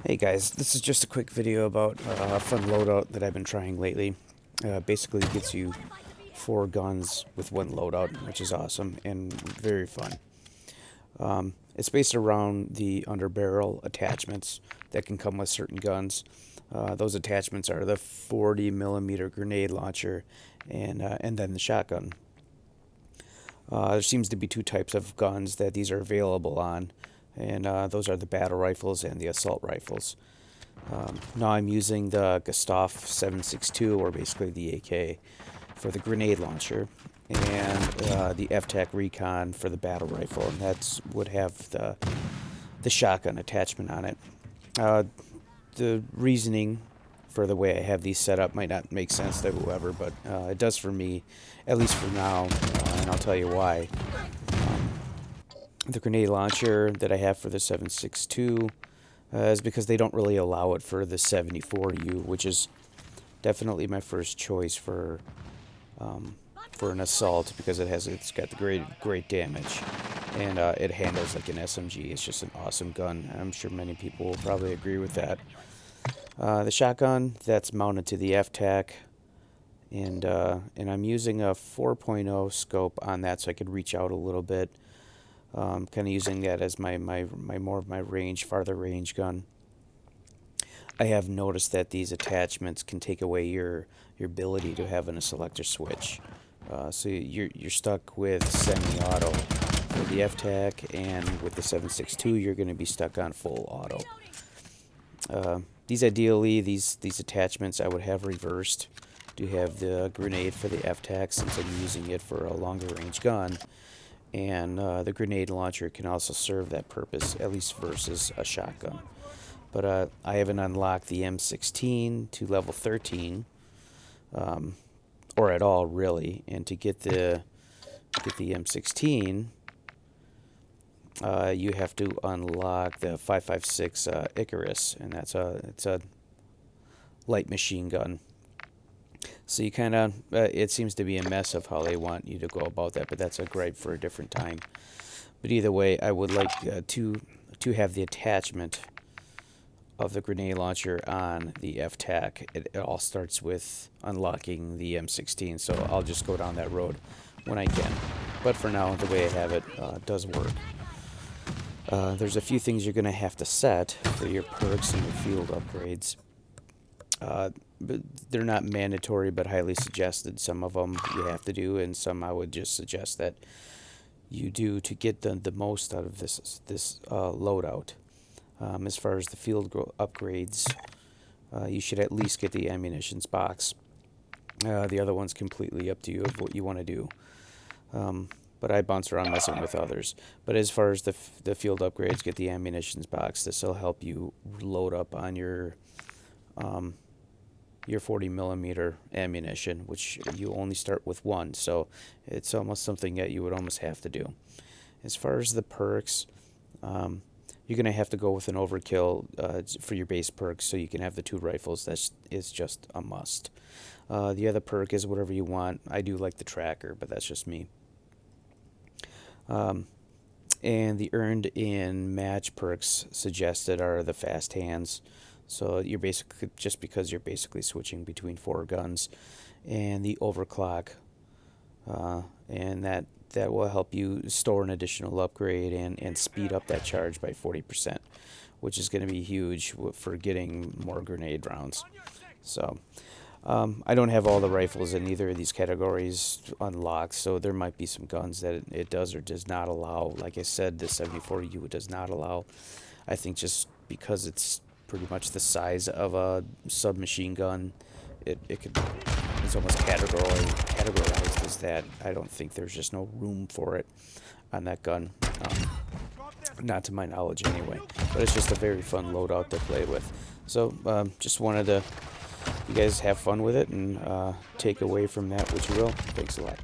Hey guys, this is just a quick video about a fun loadout that I've been trying lately. Basically it gets you 4 guns with 1 loadout, which is awesome and very fun. It's based around the underbarrel attachments that can come with certain guns. Those attachments are the 40mm grenade launcher and then the shotgun. There seems to be 2 types of guns that these are available on, and those are the battle rifles and the assault rifles. Now I'm using the Gustav 7.62, or basically the AK, for the grenade launcher, and the FTAC Recon for the battle rifle, and that would have the shotgun attachment on it. The reasoning for the way I have these set up might not make sense to whoever, but it does for me, at least for now, and I'll tell you why. The grenade launcher that I have for the 7.62 is because they don't really allow it for the 70-40U, which is definitely my first choice for an assault, because it's got the great damage, and it handles like an SMG. It's just an awesome gun. I'm sure many people will probably agree with that. The shotgun, that's mounted to the FTAC, and I'm using a 4.0 scope on that, so I could reach out a little bit. Kind of using that as my more of my farther range gun. I have noticed that these attachments can take away your ability to have a selector switch. So you're stuck with semi-auto for the FTAC, and with the 7.62 you're going to be stuck on full auto. These attachments I would have reversed to have the grenade for the FTAC, since I'm using it for a longer range gun. And the grenade launcher can also serve that purpose, at least versus a shotgun. But I haven't unlocked the M16 to level 13, or at all really. And to get the M16, you have to unlock the 5.56 Icarus, and it's a light machine gun. So you kind of, it seems to be a mess of how they want you to go about that, but that's a gripe for a different time. But either way, I would like to have the attachment of the grenade launcher on the FTAC. It all starts with unlocking the M16, so I'll just go down that road when I can. But for now, the way I have it does work. There's a few things you're going to have to set for your perks and your field upgrades. But they're not mandatory, but highly suggested. Some of them you have to do, and some I would just suggest that you do to get the most out of this loadout. As far as the field upgrades, you should at least get the ammunitions box. The other one's completely up to you of what you want to do. But I bounce around messing with others. But as far as the field upgrades, get the ammunitions box. This will help you load up on your 40mm ammunition, which you only start with 1, so it's almost something that you would almost have to do. As far as the perks, you're going to have to go with an overkill for your base perks, so you can have the 2 rifles. That is just a must. The other perk is whatever you want. I do like the tracker, but that's just me. And the earned in match perks suggested are the fast hands. So you're basically, just because you're basically switching between 4 guns, and the overclock, and that will help you store an additional upgrade and speed up that charge by 40%, which is going to be huge for getting more grenade rounds. So I don't have all the rifles in either of these categories unlocked, so there might be some guns that it does or does not allow. Like I said, the 70-40U does not allow. I think just because it's pretty much the size of a submachine gun, it's almost categorized as that. I don't think there's just no room for it on that gun, not to my knowledge anyway. But it's just a very fun loadout to play with. So just wanted to, you guys have fun with it, and take away from that what you will. Thanks a lot.